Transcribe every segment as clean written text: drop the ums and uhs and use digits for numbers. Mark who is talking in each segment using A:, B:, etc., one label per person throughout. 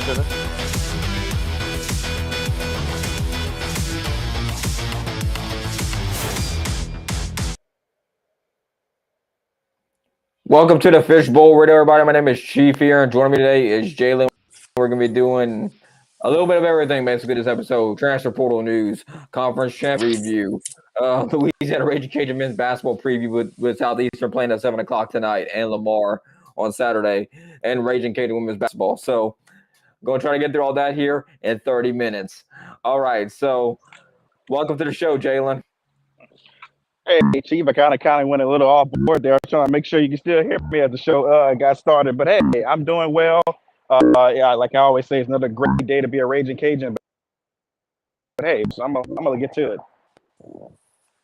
A: to this. Welcome to the Fishbowl Radio, everybody. My name is Chief here, and joining me today is Jalen. We're going to be doing a little bit of everything basically this episode: transfer portal news, conference champ review, Louisiana Raging Cajun men's basketball preview with Southeastern playing at 7 o'clock tonight, and Lamar on Saturday, and Raging Cajun women's basketball. So, I'm going to try to get through all that here in 30 minutes. All right, so welcome to the show, Jalen.
B: Hey, Chief, I kind of went a little off board there. I'm trying to make sure you can still hear me as the show got started. But hey, I'm doing well. Yeah, like I always say, it's another great day to be a Raging Cajun. But hey, so I'm gonna get to it.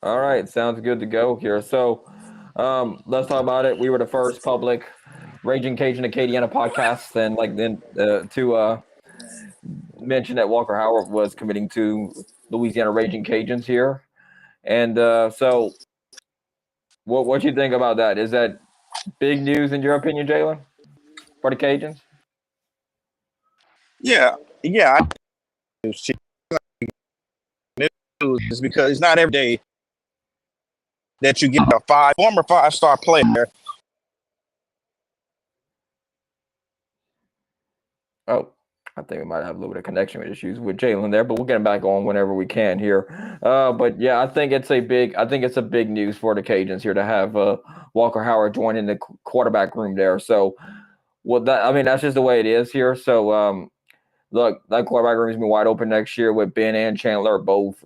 C: All right, sounds good to go here. So, let's talk about it. We were the first public Raging Cajun Acadiana podcast, and to mention that Walker Howard was committing to Louisiana Raging Cajuns here, and so what you think about that? Is that big news in your opinion, Jalen, for the Cajuns?
B: Yeah, news is because it's not every day that you get a former five-star player.
C: Oh, I think we might have a little bit of connection issues with Jalen there, but we'll get him back on whenever we can here. But yeah, I think it's a big news for the Cajuns here to have Walker Howard joining the quarterback room there. So, that's just the way it is here. So, look, that quarterback room is gonna be wide open next year with Ben and Chandler both,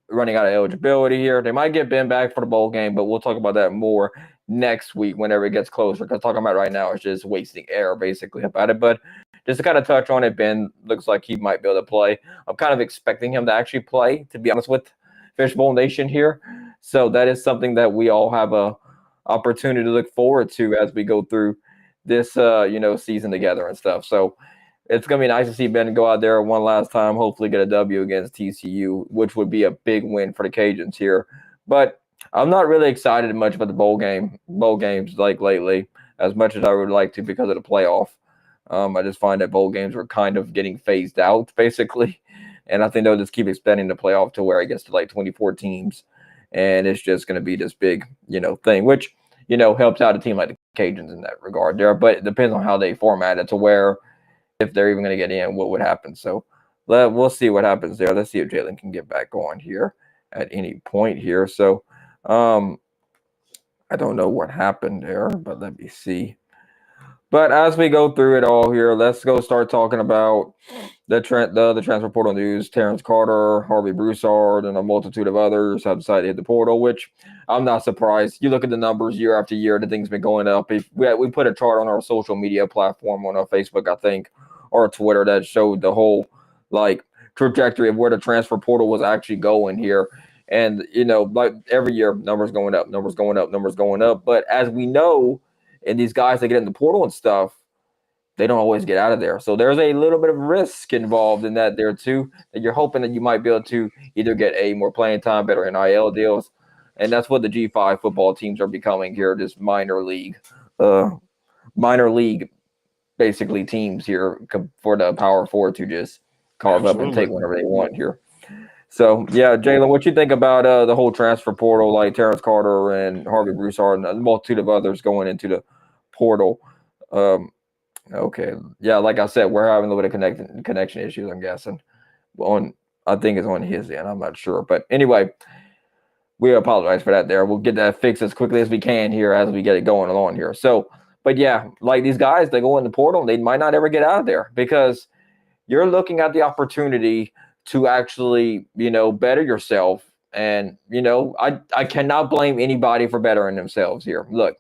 C: running out of eligibility here. They might get Ben back for the bowl game, but we'll talk about that more next week whenever it gets closer. Because talking about right now is just wasting air basically about it. But just to kind of touch on it, Ben looks like he might be able to play. I'm kind of expecting him to actually play, to be honest with Fishbowl Nation here. So that is something that we all have a opportunity to look forward to as we go through this season together and stuff. So it's going to be nice to see Ben go out there one last time, hopefully get a W against TCU, which would be a big win for the Cajuns here. But I'm not really excited much about the bowl games like lately, as much as I would like to because of the playoff. I just find that bowl games are kind of getting phased out, basically. And I think they'll just keep expanding the playoff to where it gets to like 24 teams. And it's just going to be this big, thing, which, helps out a team like the Cajuns in that regard there. But it depends on how they format it to where if they're even going to get in, what would happen. So we'll see what happens there. Let's see if Jalen can get back on here at any point here. So I don't know what happened there, but let me see. But as we go through it all here, let's go start talking about the transfer portal news. Terrence Carter, Harvey Broussard, and a multitude of others have decided to hit the portal, which I'm not surprised. You look at the numbers year after year, the thing's been going up. We put a chart on our social media platform on our Facebook, I think, or Twitter that showed the whole trajectory of where the transfer portal was actually going here. And, every year, numbers going up. But as we know, and these guys that get in the portal and stuff, they don't always get out of there. So there's a little bit of risk involved in that there too, that you're hoping that you might be able to either get more playing time, better NIL deals. And that's what the G5 football teams are becoming here, this minor league basically teams here for the Power Four to just carve up and take whenever they want here. So, yeah, Jalen, what you think about the whole transfer portal, like Terrence Carter and Harvey Broussard and a multitude of others going into the portal? Okay. Yeah, like I said, we're having a little bit of connection issues, I'm guessing. I think it's on his end. I'm not sure. But anyway, we apologize for that there. We'll get that fixed as quickly as we can here as we get it going along here. So, but yeah, like these guys, they go in the portal, they might not ever get out of there because you're looking at the opportunity to actually, better yourself. And, I cannot blame anybody for bettering themselves here. Look,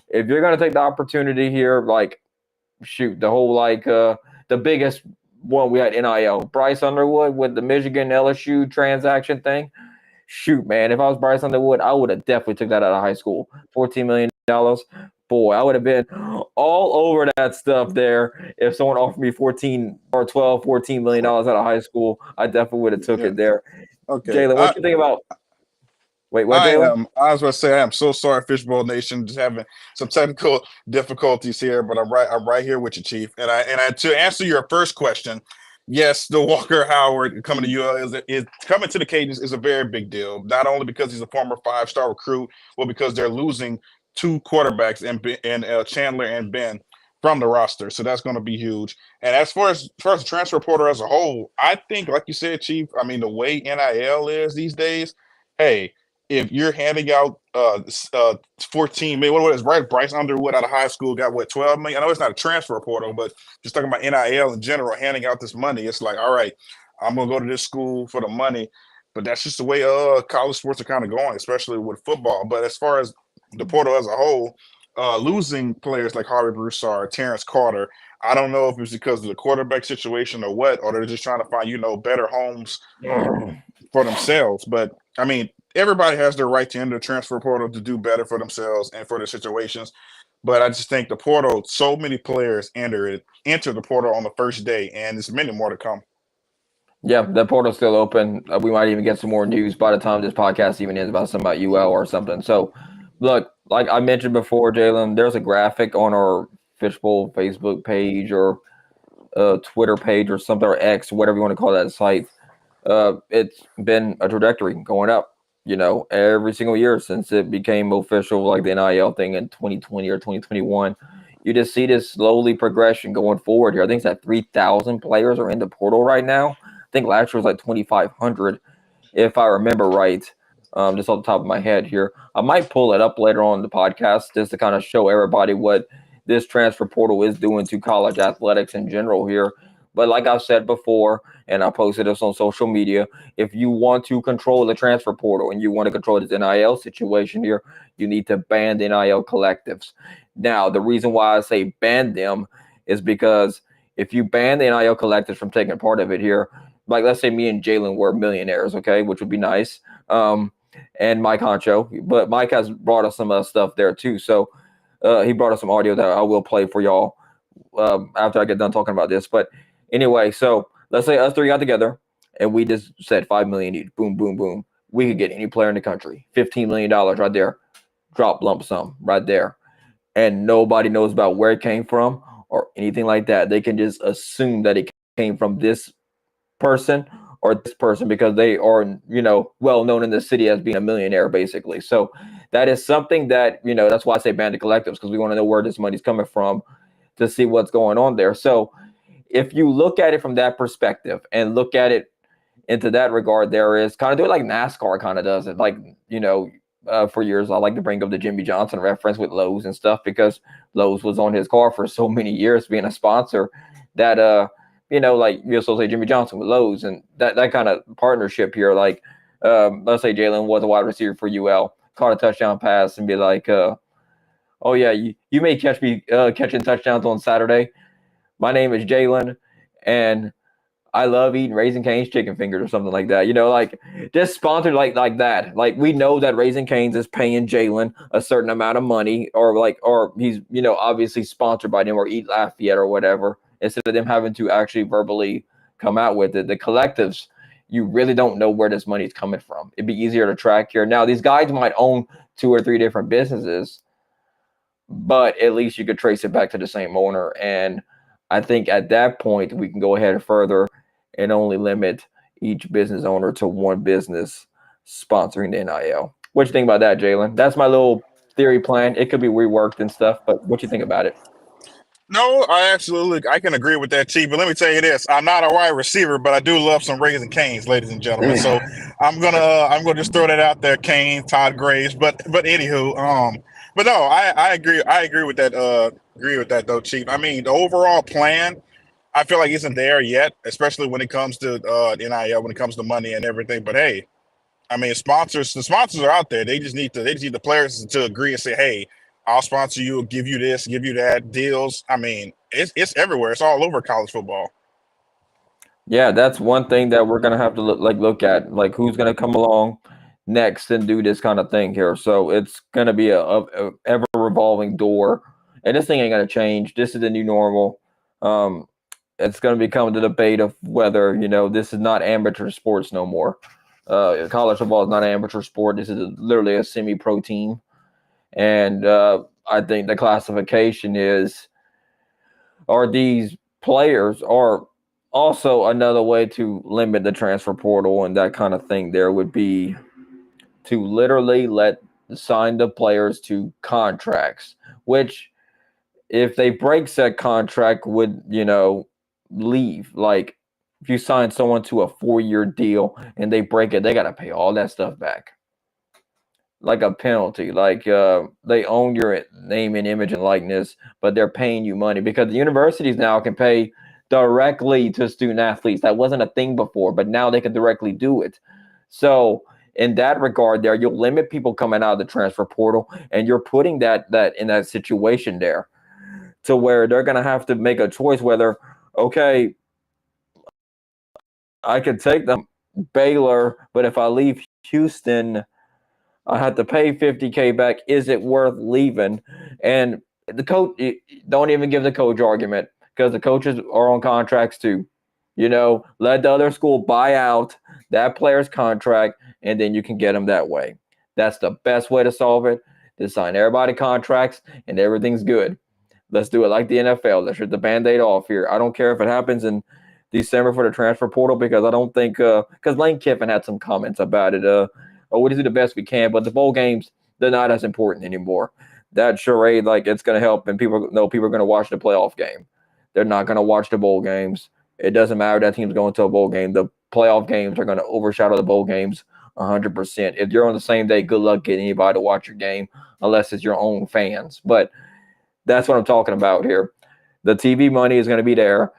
C: if you're going to take the opportunity here, the whole, the biggest one we had NIL, Bryce Underwood with the Michigan LSU transaction thing. Shoot, man, if I was Bryce Underwood, I would have definitely took that out of high school. $14 million. Boy, I would have been all over that stuff there. If someone offered me 14 or 12, $14 million out of high school, I definitely would have took it there.
A: Okay.
C: Jalen, what you think about
A: Wait, what, Jalen?
D: I was going to say I am so sorry, Fishbowl Nation, just having some technical difficulties here, but I'm right here with you, Chief. And I to answer your first question, yes, the Walker Howard coming to UL is coming to the Cajuns is a very big deal. Not only because he's a former 5-star recruit, but because they're losing two quarterbacks in Chandler and Ben from the roster. So that's going to be huge. And as far as the transfer portal as a whole, I think, like you said, Chief, I mean, the way NIL is these days, hey, if you're handing out 14 million, what is right? Bryce Underwood out of high school got what, 12 million? I know it's not a transfer portal, but just talking about NIL in general, handing out this money, it's like, all right, I'm gonna go to this school for the money. But that's just the way college sports are kind of going, especially with football. But as far as the portal as a whole, losing players like Harvey Broussard, Terrence Carter, I don't know if it's because of the quarterback situation or what, or they're just trying to find, better homes for themselves. But I mean, everybody has their right to enter the transfer portal to do better for themselves and for their situations. But I just think the portal, so many players enter the portal on the first day, and there's many more to come.
A: Yeah, the portal's still open. We might even get some more news by the time this podcast even ends about something about UL or something. So, look, like I mentioned before, Jalen, there's a graphic on our Fishbowl Facebook page or Twitter page or something, or X, whatever you want to call that site. It's been a trajectory going up, every single year since it became official, like the NIL thing in 2020 or 2021. You just see this slowly progression going forward here. I think it's at 3,000 players are in the portal right now. I think last year was like 2,500, if I remember right, just off the top of my head here. I might pull it up later on in the podcast just to kind of show everybody what this transfer portal is doing to college athletics in general here. But like I've said before, and I posted this on social media, if you want to control the transfer portal and you want to control this NIL situation here, you need to ban the NIL collectives. Now, the reason why I say ban them is because if you ban the NIL collectives from taking part of it here, like let's say me and Jalen were millionaires, okay, which would be nice, and Mike Honcho, but Mike has brought us some stuff there too. So he brought us some audio that I will play for y'all after I get done talking about this. But anyway, so let's say us three got together and we just said 5 million each. Boom, boom, boom. We could get any player in the country. $15 million right there. Drop lump sum right there. And nobody knows about where it came from or anything like that. They can just assume that it came from this person or this person because they are, well known in the city as being a millionaire, basically. So that is something that, that's why I say ban the collectives, because we want to know where this money's coming from to see what's going on there. So if you look at it from that perspective and look at it into that regard, there is kind of do it like NASCAR kind of does it. Like, for years, I like to bring up the Jimmy Johnson reference with Lowe's and stuff because Lowe's was on his car for so many years being a sponsor that, like you associate Jimmy Johnson with Lowe's and that kind of partnership here. Like, let's say Jalen was a wide receiver for UL, caught a touchdown pass and be like, oh, yeah, you may catch me catching touchdowns on Saturday. My name is Jalen, and I love eating Raising Cane's chicken fingers or something like that. Like just sponsored like that. Like we know that Raising Cane's is paying Jalen a certain amount of money, or he's obviously sponsored by them or Eat Lafayette or whatever. Instead of them having to actually verbally come out with it, the collectives, you really don't know where this money is coming from. It'd be easier to track here. Now these guys might own 2 or 3 different businesses, but at least you could trace it back to the same owner. And I think at that point we can go ahead further and only limit each business owner to one business sponsoring the NIL. What you think about that, Jalen? That's my little theory plan. It could be reworked and stuff, but what you think about it?
D: No, I can agree with that, Chief. But let me tell you this: I'm not a wide receiver, but I do love some Raising Cane's, ladies and gentlemen. So I'm gonna just throw that out there, Kane, Todd Graves. But anywho, but no, I agree. I agree with that. Agree with that though, Chief. I mean, the overall plan, I feel like isn't there yet, especially when it comes to NIL, when it comes to money and everything. But hey, I mean, the sponsors are out there. They just need the players to agree and say, hey, I'll sponsor you, give you this, give you that, deals. I mean, it's everywhere. It's all over college football.
A: Yeah, that's one thing that we're gonna have to look at, like who's gonna come along next and do this kind of thing here. So it's gonna be a ever revolving door, and this thing ain't gonna change. This is the new normal. It's gonna become the debate of whether this is not amateur sports no more.
C: College football is not an amateur sport. This is literally a semi-pro team, and I think the classification is, are these players are also another way to limit the transfer portal and that kind of thing. There would be to literally sign the players to contracts, which if they break said contract would, leave. Like if you sign someone to a 4-year deal and they break it, they got to pay all that stuff back. Like a penalty, like they own your name and image and likeness, but they're paying you money because the universities now can pay directly to student athletes. That wasn't a thing before, but now they can directly do it. So in that regard, there you'll limit people coming out of the transfer portal, and you're putting that in that situation there to where they're going to have to make a choice whether, okay, I could take them Baylor, but if I leave Houston, I had to pay $50K back. Is it worth leaving? And the coach, don't even give the coach argument because the coaches are on contracts too. Let the other school buy out that player's contract, and then you can get them that way. That's the best way to solve it. To sign everybody contracts, and everything's good. Let's do it like the NFL. Let's rip the Band-Aid off here. I don't care if it happens in December for the transfer portal because I don't think because Lane Kiffin had some comments about it. We do the best we can, but the bowl games, they're not as important anymore. That charade, like it's going to help, and people know people are going to watch the playoff game. They're not going to watch the bowl games. It doesn't matter that team's going to a bowl game. The playoff games are going to overshadow the bowl games 100%. If you're on the same day, good luck getting anybody to watch your game unless it's your own fans. But that's what I'm talking about here. The TV money is going to be there.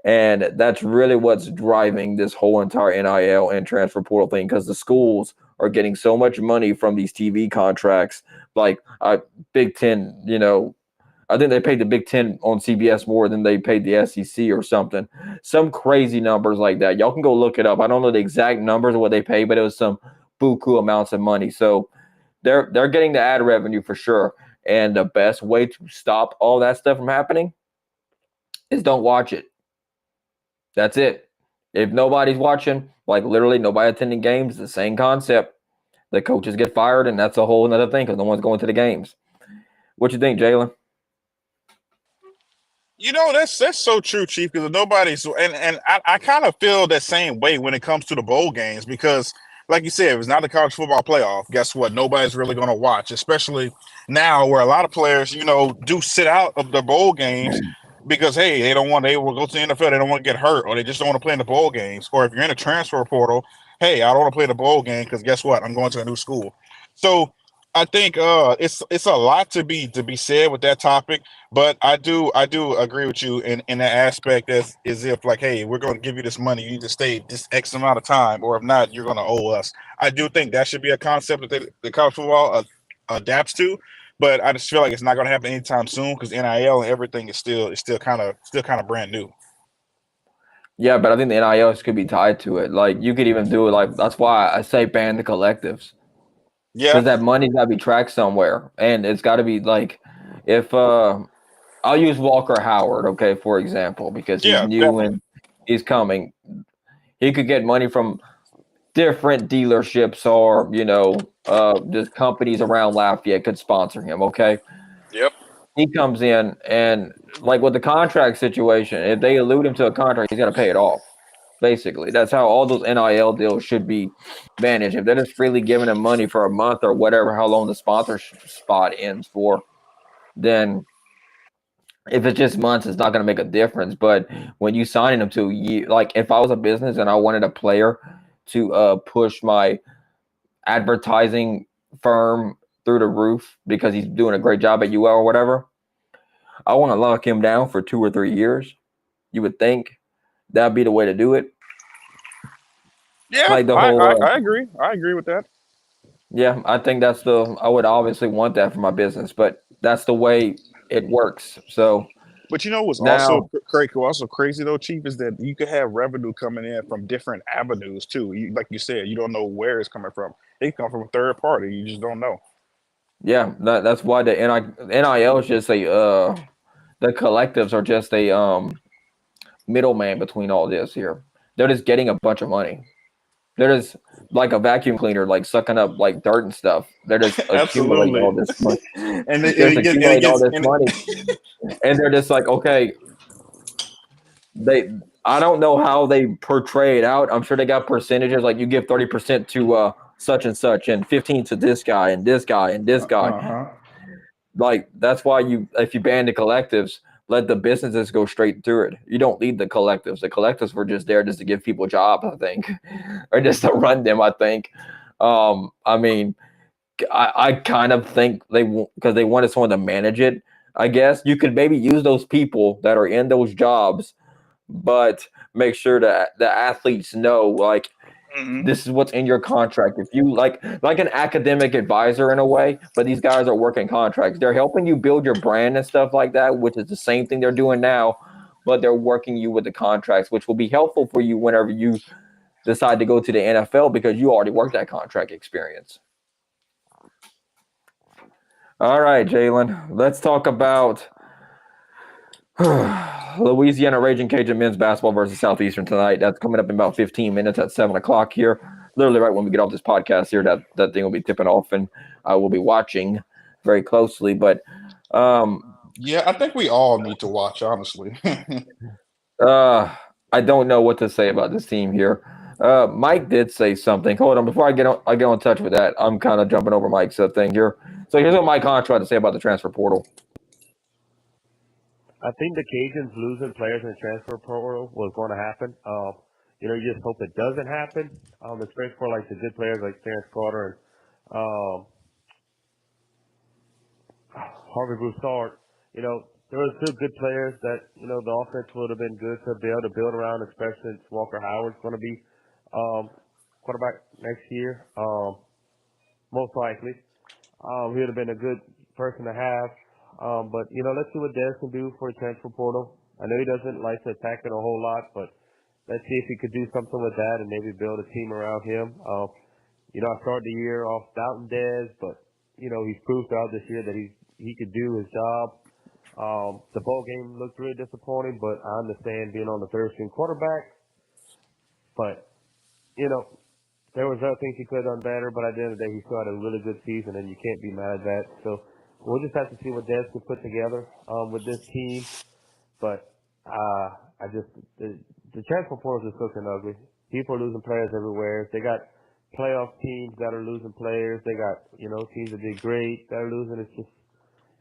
C: And that's really what's driving this whole entire NIL and transfer portal thing because the schools are getting so much money from these TV contracts. Like Big Ten, I think they paid the Big Ten on CBS more than they paid the SEC or something. Some crazy numbers like that. Y'all can go look it up. I don't know the exact numbers of what they pay, but it was some buku amounts of money. So they're getting the ad revenue for sure. And the best way to stop all that stuff from happening is don't watch it. That's it. If nobody's watching, like literally nobody attending games, the same concept. The coaches get fired, and that's a whole other thing because no one's going to the games. What you think, Jalen?
D: That's so true, Chief, because nobody's and I kind of feel that same way when it comes to the bowl games because, like you said, if it's not the college football playoff, guess what? Nobody's really going to watch, especially now where a lot of players, do sit out of the bowl games because hey, they will go to the NFL, they don't want to get hurt, or they just don't want to play in the bowl games. Or if you're in a transfer portal, hey, I don't want to play the bowl game because guess what? I'm going to a new school. So I think it's a lot to be said with that topic, but I do agree with you in that aspect as if like, hey, we're going to give you this money, you need to stay this X amount of time, or if not, you're going to owe us. I do think that should be a concept that the college football adapts to, but I just feel like it's not going to happen anytime soon because NIL and everything is still kind of brand new.
C: Yeah, but I think the NIL could be tied to it. Like you could even do it. Like that's why I say ban the collectives.
D: Yeah,
C: Because that money's got to be tracked somewhere, and it's got to be like, if I'll use Walker Howard, okay, for example, because he's
D: yeah,
C: new
D: definitely.
C: and he's coming. He could get money from different dealerships or just companies around Lafayette could sponsor him. Okay,
D: Yep.
C: he comes in and like with the contract situation, if they allude him to a contract, he's got to pay it off. Basically, that's how all those NIL deals should be managed. If they're just freely giving him money for a month or whatever, how long the sponsor spot ends for, then if it's just months, it's not going to make a difference. But when you sign them to, like if I was a business and I wanted a player to push my advertising firm through the roof because he's doing a great job at UL or whatever, I want to lock him down for 2 or 3 years. You would think that'd be the way to do it.
D: Yeah,
C: Like the
B: I,
C: whole,
B: I, I agree. I agree with that.
C: yeah, I think I would obviously want that for my business, but that's the way it works. So
B: But what's
C: now,
B: also crazy though, Chief, is that you could have revenue coming in from different avenues too. Like you said, you don't know where it's coming from. It can come from a third party. You just don't know.
C: yeah, that's why the NIL is just the collectives are just a middleman between all this here. They're just getting a bunch of money. They're just like a vacuum cleaner, like sucking up like dirt and stuff. They're just accumulating all
D: Absolutely.
C: this money.
D: and
C: They're just
D: it
C: accumulating all
D: gets
C: this money, and they're just like, okay, they. I don't know how they portray it out. I'm sure they got percentages, like you give 30% to such and such, and 15 to this guy, and this guy, and this guy.
D: uh-huh.
C: Like that's why if you ban the collectives, let the businesses go straight through it. You don't need the collectives. The collectives were just there just to give people jobs, I think, or just to run them. I think. I mean, I kind of think because they wanted someone to manage it. I guess you could maybe use those people that are in those jobs, but make sure that the athletes know like
D: hmm
C: this is what's in your contract. If you like an academic advisor in a way, but these guys are working contracts. They're helping you build your brand and stuff like that, which is the same thing they're doing now, but they're working you with the contracts, which will be helpful for you whenever you decide to go to the NFL because you already worked that contract experience. All right, Jalen, let's talk about Louisiana Raging Cajun men's basketball versus Southeastern tonight. That's coming up in about 15 minutes at 7 o'clock here. Literally right when we get off this podcast here, that thing will be tipping off, and I will be watching very closely. But
D: Yeah, I think we all need to watch, honestly.
C: I don't know what to say about this team here. Mike did say something. Hold on, before I get on touch with that, I'm kind of jumping over Mike's thing here. So here's what Mike Hahn tried to say about the transfer portal.
E: I think the Cajuns losing players in the transfer portal was going to happen. You just hope it doesn't happen. Especially for like the good players like Terrence Carter and Harvey Broussard. There were still good players that the offense would have been good to be able to build around, especially since Walker Howard's going to be quarterback next year, most likely. He would have been a good person to have. But let's see what Dez can do for a transfer portal. I know he doesn't like to attack it a whole lot, but let's see if he could do something with that and maybe build a team around him. I started the year off doubting Dez, but he's proved throughout this year that he could do his job. The bowl game looked really disappointing, but I understand being on the third string quarterback. But there was other things he could have done better, but at the end of the day, he still had a really good season, and you can't be mad at that. So we'll just have to see what Dez can put together with this team. But the transfer portal is just looking ugly. People are losing players everywhere. They got playoff teams that are losing players. They got teams that did great that are losing. It's just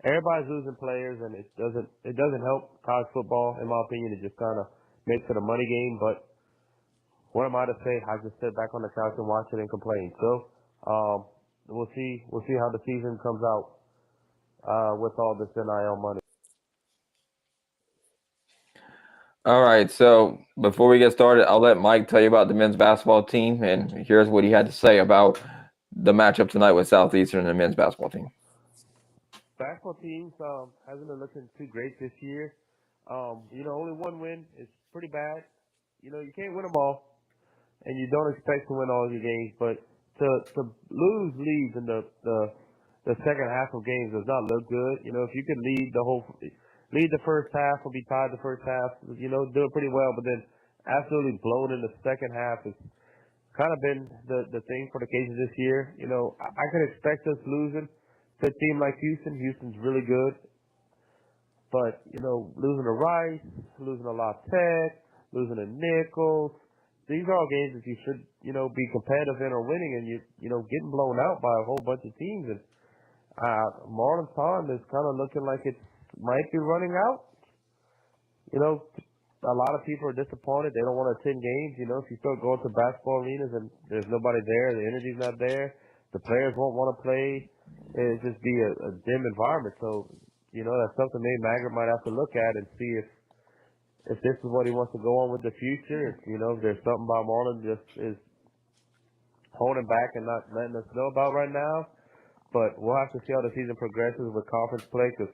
E: everybody's losing players, and it doesn't help college football, in my opinion. It just kind of makes it a money game, but. What am I to say? I just sit back on the couch and watch it and complain. So, we'll see how the season comes out with all this NIL money.
C: All right, so before we get started, I'll let Mike tell you about the men's basketball team, and here's what he had to say about the matchup tonight with Southeastern and the men's basketball team.
E: Basketball teams hasn't been looking too great this year. Only one win is pretty bad. You can't win them all. And you don't expect to win all your games, but to lose leads in the second half of games does not look good. If you could lead the first half or be tied the first half, do it pretty well, but then absolutely blown in the second half has kind of been the thing for the Cajuns this year. I could expect us losing to a team like Houston. Houston's really good, but losing to Rice, losing to La Tech, losing to Nichols. These are all games that you should, be competitive in or winning, and getting blown out by a whole bunch of teams. And Marlon's time is kind of looking like it might be running out. A lot of people are disappointed. They don't want to attend games. If you start going to basketball arenas and there's nobody there, the energy's not there, the players won't want to play. It'll just be a dim environment. So, that's something maybe Maggard might have to look at and see if this is what he wants to go on with the future, if there's something about Marlon just is holding back and not letting us know about right now. But we'll have to see how the season progresses with conference play, because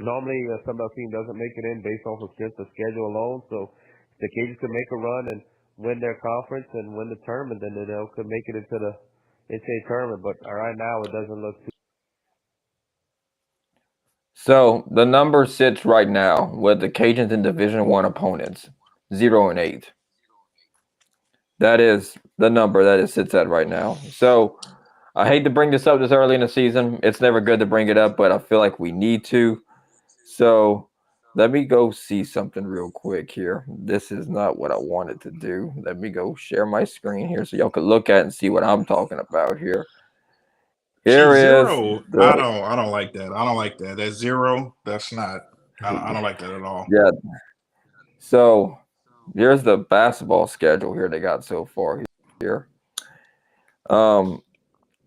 E: normally a Sun Belt team doesn't make it in based off of just the schedule alone. So if the Cajuns can make a run and win their conference and win the tournament, then they could make it into the NCAA tournament. But right now it doesn't look too.
C: So the number sits right now with the Cajuns in Division I opponents, 0-8. That is the number that it sits at right now. So I hate to bring this up this early in the season. It's never good to bring it up, but I feel like we need to. So let me go see something real quick here. This is not what I wanted to do. Let me go share my screen here so y'all can look at and see what I'm talking about here.
D: Chief,
C: Here is
D: zero.
C: the
D: I don't like that. I don't like that. That's zero. That's not. I don't like that at all.
C: yeah. So here's the basketball schedule here they got so far here. Um,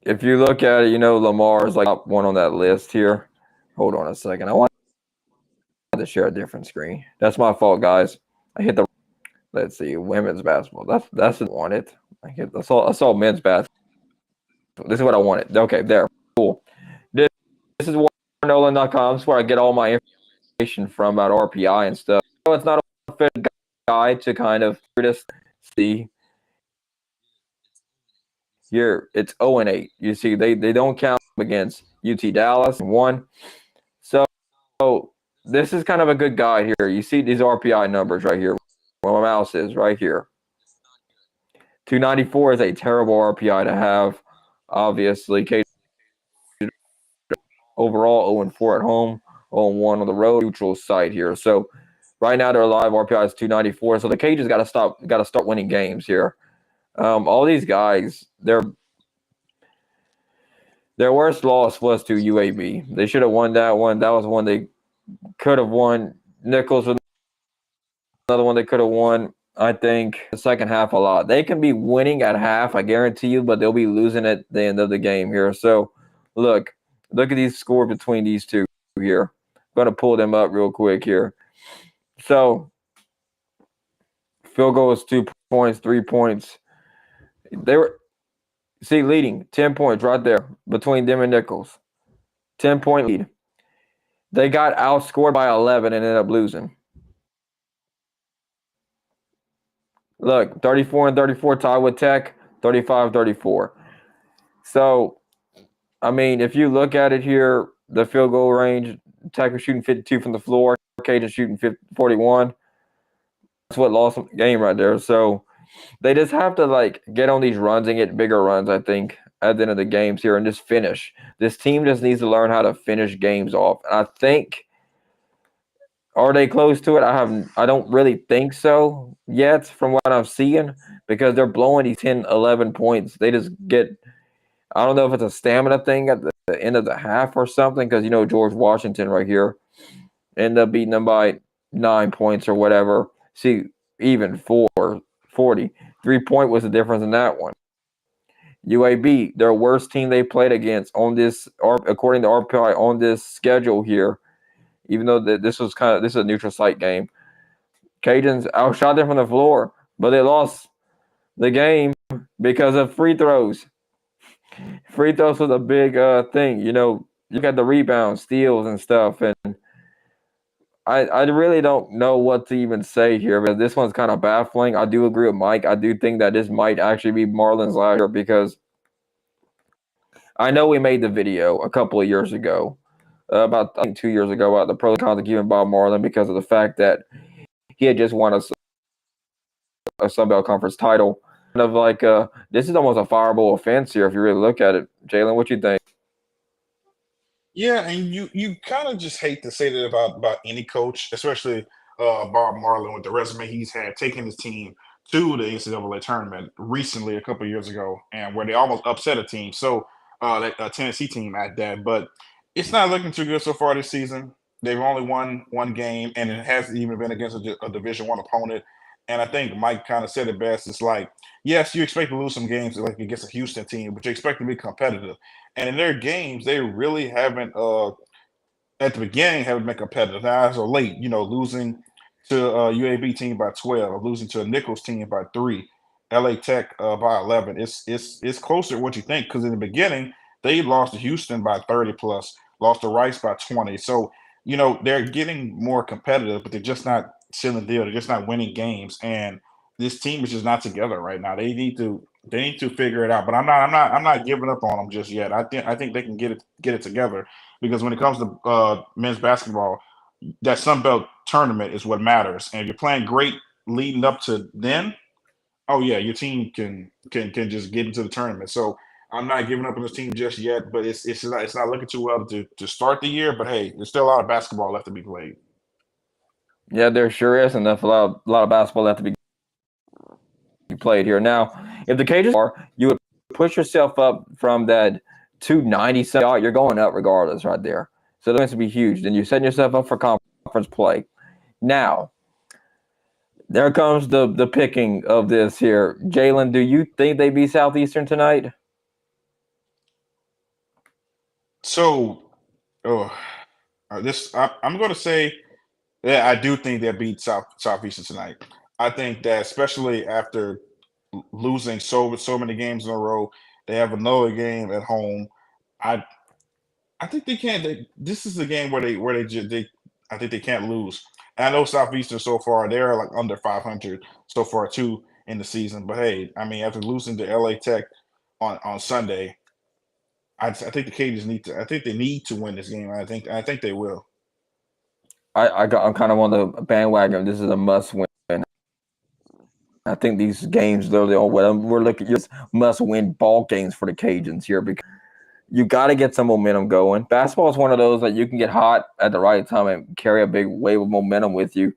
C: if you look at it, Lamar is like top one on that list here. Hold on a second. I want to share a different screen. That's my fault, guys. I hit the. Let's see, women's basketball. That's what I wanted. I saw men's basketball. This is what I wanted. Okay, there. Cool. This is Nolan.com. This is where I get all my information from about RPI and stuff. So it's not a fit guide to kind of just see. Here it's 0-8. You see, they don't count against UT Dallas and 1. So this is kind of a good guide here. You see these RPI numbers right here. Where my mouse is right here. 294 is a terrible RPI to have. Obviously, overall 0-4 at home, 0-1 on the road, neutral site here. So right now their live RPI is 294. So the Cajuns got to start winning games here. All these guys, their worst loss was to UAB. They should have won that one. That was one they could have won. Nichols was another one they could have won. I think the second half a lot. They can be winning at half, I guarantee you, but they'll be losing at the end of the game here. So look at these scores between these two here. I'm going to pull them up real quick here. So field goal is 2 points, 3 points. They were leading 10 points right there between them and Nichols. 10-point lead. They got outscored by 11 and ended up losing. Look, 34-34 tied with Tech, 35-34. So, I mean, if you look at it here, the field goal range, Tech was shooting 52 from the floor, Cajun shooting 41. That's what lost them the game right there. So, they just have to, get on these runs and get bigger runs, I think, at the end of the games here and just finish. This team just needs to learn how to finish games off. And I think – are they close to it? I don't really think so yet from what I'm seeing because they're blowing these 10, 11 points. They just get – I don't know if it's a stamina thing at the end of the half or something because, George Washington right here ended up beating them by 9 points or whatever. See, even 40. 3-point was the difference in that one. UAB, their worst team they played against on this – according to RPI on this schedule here, even though this is a neutral site game. Cajuns outshot them from the floor, but they lost the game because of free throws. Free throws was a big thing. You got the rebounds, steals, and stuff. And I really don't know what to even say here, but this one's kind of baffling. I do agree with Mike. I do think that this might actually be Marlin's last year because I know we made the video a couple of years ago. About I think 2 years ago about the pros and cons of giving Bob Marlin because of the fact that he had just won a Sun Belt Conference title. Kind of this is almost a fireable offense here if you really look at it. Jalen, what you think?
D: Yeah, and you kind of just hate to say that about any coach, especially Bob Marlin with the resume he's had, taking his team to the NCAA tournament recently a couple of years ago, and where they almost upset a team. So a Tennessee team at that, but it's not looking too good so far this season. They've only won one game, and it hasn't even been against a Division I opponent. And I think Mike kind of said it best. It's like, yes, you expect to lose some games like against a Houston team, but you expect to be competitive. And in their games, they really haven't at the beginning haven't been competitive. Now as of late, losing to a UAB team by 12, losing to a Nichols team by 3, LA Tech by 11. It's closer to what you think because in the beginning they lost to Houston by 30 plus, lost to Rice by 20. So they're getting more competitive, but they're just not sealing the deal. They're just not winning games, and this team is just not together right now. They need to figure it out. But I'm not giving up on them just yet. I think they can get it together because when it comes to men's basketball, that Sun Belt tournament is what matters. And if you're playing great leading up to then, oh yeah, your team can just get into the tournament. So I'm not giving up on this team just yet, but it's not looking too well to start the year. But hey, there's still a lot of basketball left to be played.
C: Yeah, there sure is enough. A lot of basketball left to be played here. Now, if the Cajuns are, you would push yourself up from that 290 something. You're going up regardless, right there. So that's going to be huge. Then you're setting yourself up for conference play. Now, there comes the picking of this here. Jalen, do you think they beat Southeastern tonight?
D: So, oh, I'm going to say that I do think they beat Southeastern tonight. I think that especially after losing so many games in a row, they have another game at home. I I think they can't. This is a game where they I think they can't lose. And I know Southeastern so far they're like under 500 so far too in the season. But hey, I mean after losing to LA Tech on Sunday, I think the Cajuns need to. I think they need to win this game. I think they will.
C: I'm kind of on the bandwagon. This is a must win. I think these games, though, we're looking at must win ball games for the Cajuns here because you got to get some momentum going. Basketball is one of those that you can get hot at the right time and carry a big wave of momentum with you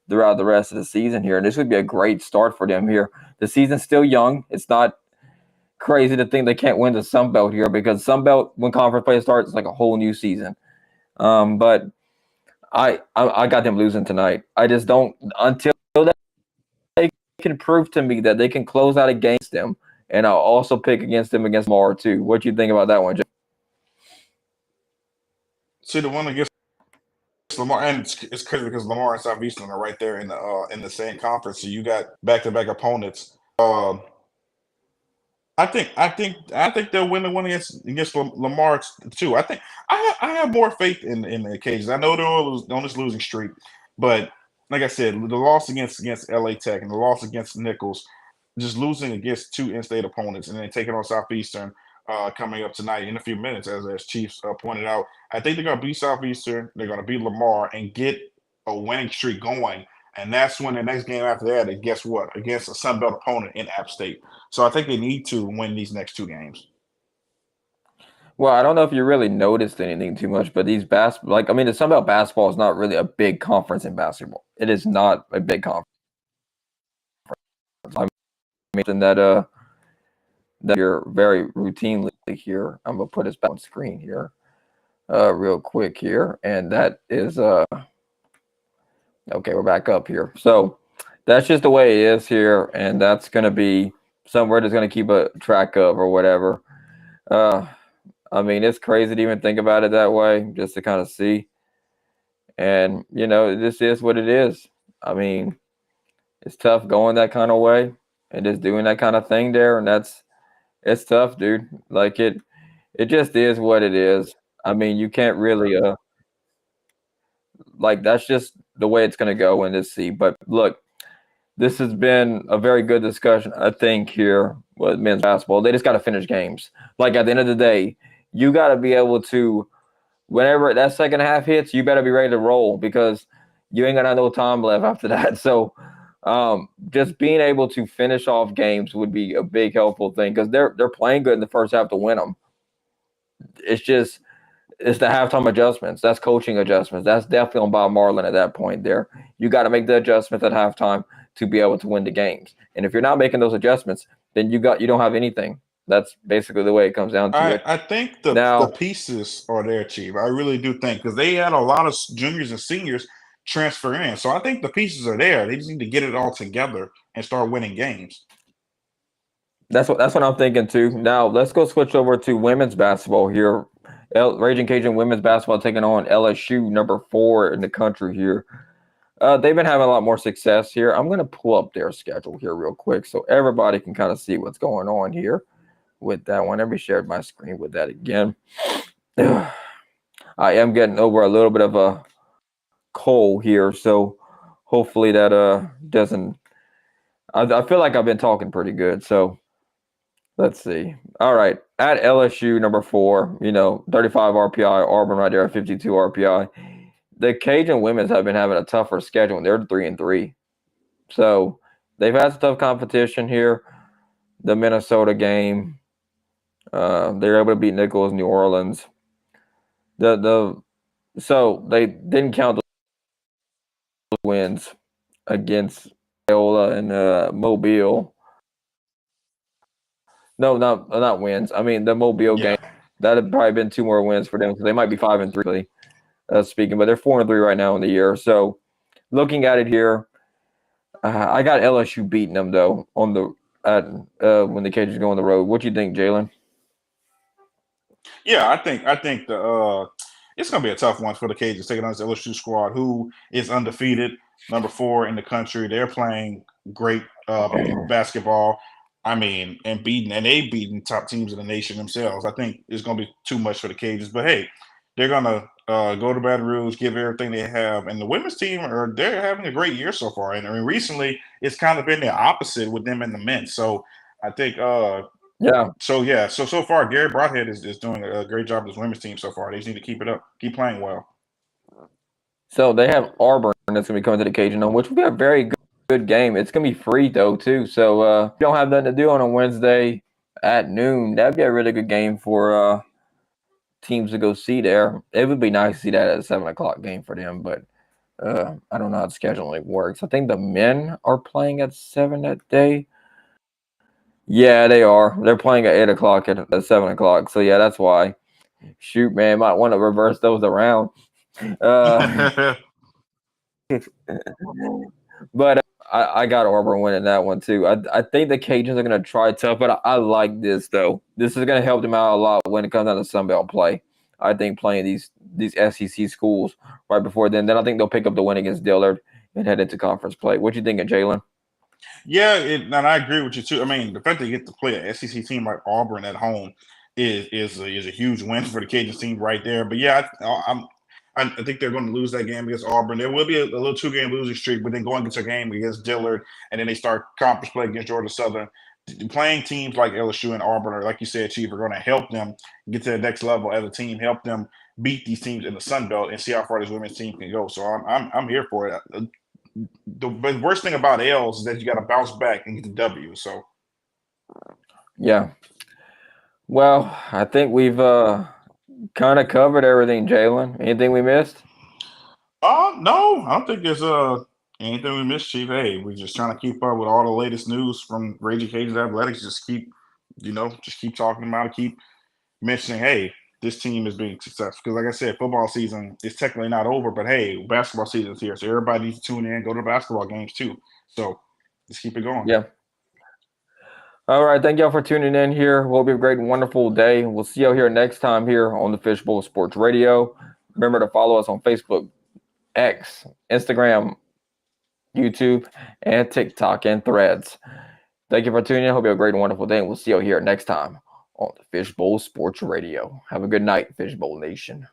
C: throughout the rest of the season here. And this would be a great start for them here. The season's still young. It's not crazy to think they can't win the Sun Belt here because Sun Belt, when conference play starts, it's like a whole new season. But I got them losing tonight. I just don't until they can prove to me that they can close out against them, and I'll also pick against them against Lamar too. What do you think about that one, Jay?
D: See the one against Lamar, and it's crazy because Lamar and Southeastern are right there in the same conference. So you got back to back opponents. I think they'll win the one against Lamar too. I have more faith in the occasions. I know they're on this losing streak, but like I said, the loss against LA Tech and the loss against Nichols, just losing against two in-state opponents and then taking on Southeastern coming up tonight in a few minutes, as Chiefs pointed out. I think they're going to beat Southeastern. They're going to beat Lamar and get a winning streak going. And that's when the next game after that is, guess what? Against a Sun Belt opponent in App State. So I think they need to win these next two games.
C: Well, I don't know if you really noticed anything too much, but these the Sun Belt basketball is not really a big conference in basketball. It is not a big conference. I mean that you're very routinely here. I'm gonna put this back on screen here, real quick here, and that is okay. We're back up here, so that's just the way it is here, and that's gonna be somewhere that's gonna keep a track of or whatever. I mean, it's crazy to even think about it that way, just to kind of see. And this is what it is. I mean, it's tough going that kind of way and just doing that kind of thing there, and it's tough, dude. Like it just is what it is. I mean, you can't really that's just the way it's gonna go in this seat. But look, this has been a very good discussion, I think, here with men's basketball. They just gotta finish games. Like at the end of the day, you gotta be able to, whenever that second half hits, you better be ready to roll because you ain't gonna have no time left after that. So just being able to finish off games would be a big helpful thing because they're playing good in the first half to win them. It's the halftime adjustments. That's coaching adjustments. That's definitely on Bob Marlin at that point there. You got to make the adjustments at halftime to be able to win the games. And if you're not making those adjustments, then you don't have anything. That's basically the way it comes down to it.
D: I think the pieces are there, Chief. I really do think because they had a lot of juniors and seniors transfer in. So I think the pieces are there. They just need to get it all together and start winning games.
C: That's what I'm thinking too. Now let's go switch over to women's basketball here. Raging Cajun women's basketball taking on LSU, number 4 in the country here. They've been having a lot more success here. I'm going to pull up their schedule here real quick so everybody can kind of see what's going on here with that one. Let me share my screen with that again. I am getting over a little bit of a cold here, so hopefully that doesn't. I feel like I've been talking pretty good, so let's see. All right, at LSU, number 4, 35 RPI, Auburn right there at 52 RPI. The Cajun women's have been having a tougher schedule, and they're 3-3. So they've had some tough competition here. The Minnesota game, they're able to beat Nichols, New Orleans. So they didn't count the wins against Iola and Mobile. No, not wins. I mean the Mobile game. That had probably been 2 more wins for them because they might be 5-3. Speaking, but they're 4-3 right now in the year. So looking at it here, I got LSU beating them though on the when the Cajuns go on the road. What do you think, Jalen?
D: Yeah, I think the it's gonna be a tough one for the Cajuns taking on this LSU squad, who is undefeated, number 4 in the country. They're playing great basketball. I mean, and they've beaten top teams in the nation themselves. I think it's gonna be too much for the Cajuns, but hey, they're gonna go to Baton Rouge, give everything they have, and the women's team they're having a great year so far. And I mean, recently it's kind of been the opposite with them and the men. So I think
C: Yeah.
D: So far, Gary Broadhead is doing a great job with his women's team so far. They just need to keep it up, keep playing well.
C: So they have Auburn that's gonna be coming to the Cajun Dome, which will be a very good game. It's gonna be free though too. So if you don't have nothing to do on a Wednesday at noon, that'd be a really good game for teams to go see there. It would be nice to see that at a 7:00 game for them, but I don't know how the scheduling works. I think the men are playing at 7 that day. Yeah, they are. They're playing at 8:00 at 7:00. So yeah, that's why. Shoot, man, might want to reverse those around. But I got Auburn winning that one too. I think the Cajuns are going to try tough, but I like this though. This is going to help them out a lot when it comes down to Sun Belt play. I think playing these SEC schools right before then I think they'll pick up the win against Dillard and head into conference play. What you think of Jalen?
D: Yeah, and I agree with you too. I mean, the fact that you get to play an SEC team like Auburn at home is a huge win for the Cajuns team right there. But yeah, I think they're going to lose that game against Auburn. There will be a little 2-game losing streak, but then going into a game against Dillard, and then they start conference play against Georgia Southern. Playing teams like LSU and Auburn, or like you said, Chief, are going to help them get to the next level as a team, help them beat these teams in the Sun Belt, and see how far this women's team can go. So I'm here for it. The worst thing about L's is that you got to bounce back and get the W. So,
C: Yeah. Well, I think we've kind of covered everything, Jalen. Anything we missed?
D: no, I don't think there's anything we missed, Chief. Hey, we're just trying to keep up with all the latest news from Raging Cajuns Athletics. Just keep talking about it, keep mentioning, hey, this team is being successful. Because, like I said, football season is technically not over, but hey, basketball season is here. So everybody needs to tune in, go to the basketball games too. So let's keep it going.
C: Yeah. All right. Thank y'all for tuning in here. We'll be a great and wonderful day. We'll see y'all here next time here on the Fishbowl Sports Radio. Remember to follow us on Facebook, X, Instagram, YouTube, and TikTok and Threads. Thank you for tuning in. Hope you have a great and wonderful day. And we'll see you here next time on the Fishbowl Sports Radio. Have a good night, Fishbowl Nation.